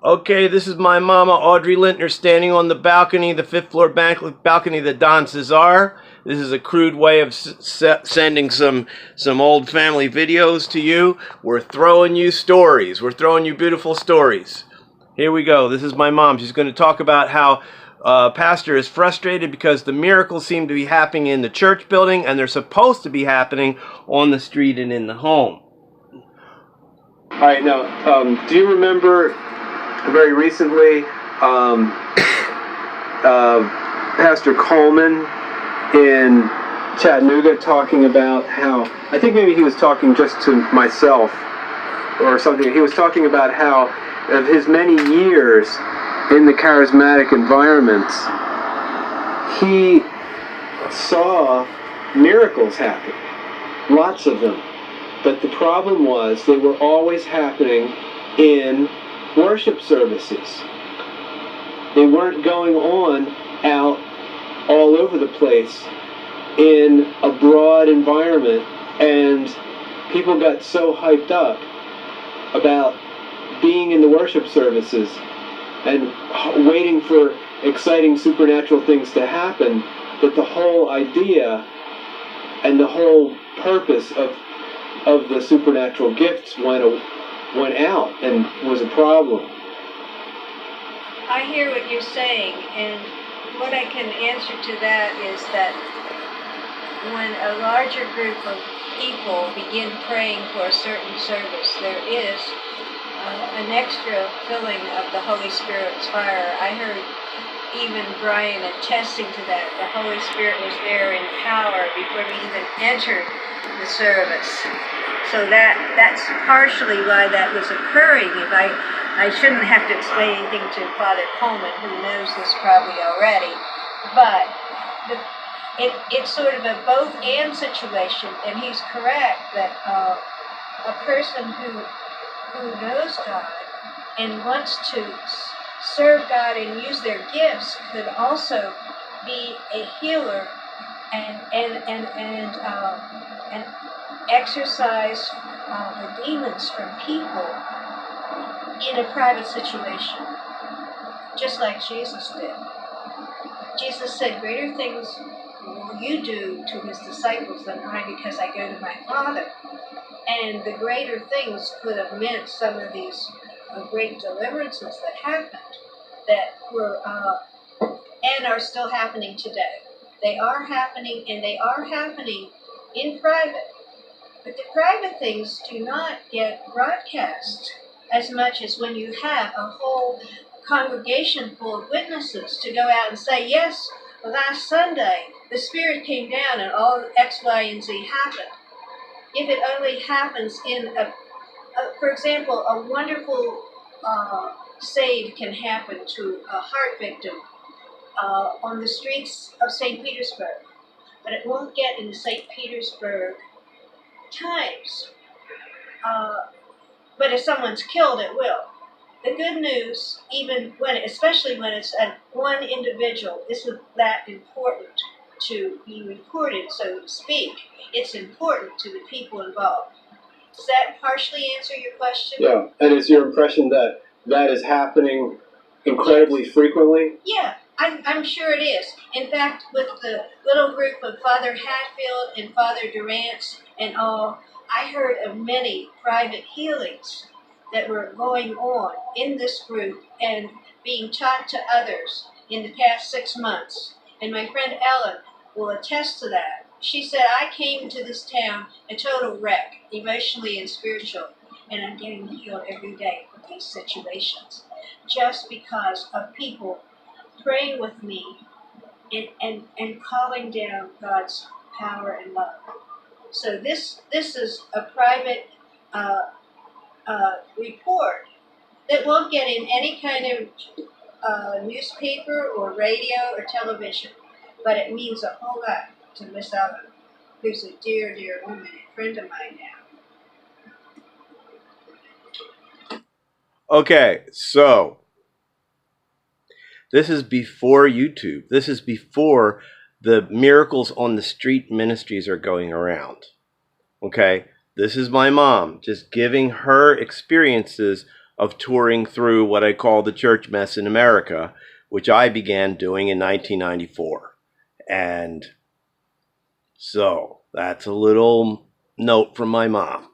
Okay, this is my mama, Audrey Lintner, standing on the balcony, the fifth floor balcony of the Don Cesar. This is a crude way of sending some old family videos to you. We're throwing you stories. We're throwing you beautiful stories. Here we go. This is my mom. She's going to talk about how pastor is frustrated because the miracles seem to be happening in the church building and they're supposed to be happening on the street and in the home. All right, now, do you remember very recently Pastor Coleman in Chattanooga talking about how, I think maybe he was talking just to myself or something, he was talking about how of his many years in the charismatic environments, he saw miracles happen, lots of them, but the problem was they were always happening in worship services. They weren't going on out all over the place in a broad environment, and people got so hyped up about being in the worship services and waiting for exciting supernatural things to happen that the whole idea and the whole purpose of the supernatural gifts went out and was a problem. I hear what you're saying, and what I can answer to that is that when a larger group of people begin praying for a certain service, there is an extra filling of the Holy Spirit's fire. I heard even Brian attesting to that. The Holy Spirit was there in power before we even entered the service. So that's partially why that was occurring. If I shouldn't have to explain anything to Father Coleman, who knows this probably already, but it's sort of a both-and situation, and he's correct that a person who knows God and wants to serve God and use their gifts could also be a healer and exorcise the demons from people in a private situation, just like Jesus did. Jesus said, "Greater things will you do to his disciples than I, because I go to my Father." And the greater things could have meant some of these great deliverances that happened, that were and are still happening today. They are happening, and they are happening in private. But the private things do not get broadcast as much as when you have a whole congregation full of witnesses to go out and say, yes, last Sunday the Spirit came down and all X, Y, and Z happened. If it only happens in for example, a wonderful save can happen to a heart victim on the streets of St. Petersburg, but it won't get in the St. Petersburg Times. But if someone's killed, it will. The good news, especially when it's one individual, isn't that important to be reported, so to speak. It's important to the people involved. Does that partially answer your question? Yeah, and is your impression that that is happening incredibly frequently? Yeah, I'm sure it is. In fact, with the little group of Father Hatfield and Father Durant and all, I heard of many private healings that were going on in this group and being taught to others in the past 6 months. And my friend Ellen will attest to that. She said, I came to this town a total wreck, emotionally and spiritual, and I'm getting healed every day from these situations, just because of people praying with me and calling down God's power and love. So this is a private report that won't get in any kind of newspaper or radio or television, but it means a whole lot to Miss Ellen, who's a dear, dear woman and friend of mine now. Okay, so this is before YouTube. This is before the Miracles on the Street ministries are going around. Okay, this is my mom just giving her experiences of touring through what I call the church mess in America, which I began doing in 1994. And so that's a little note from my mom.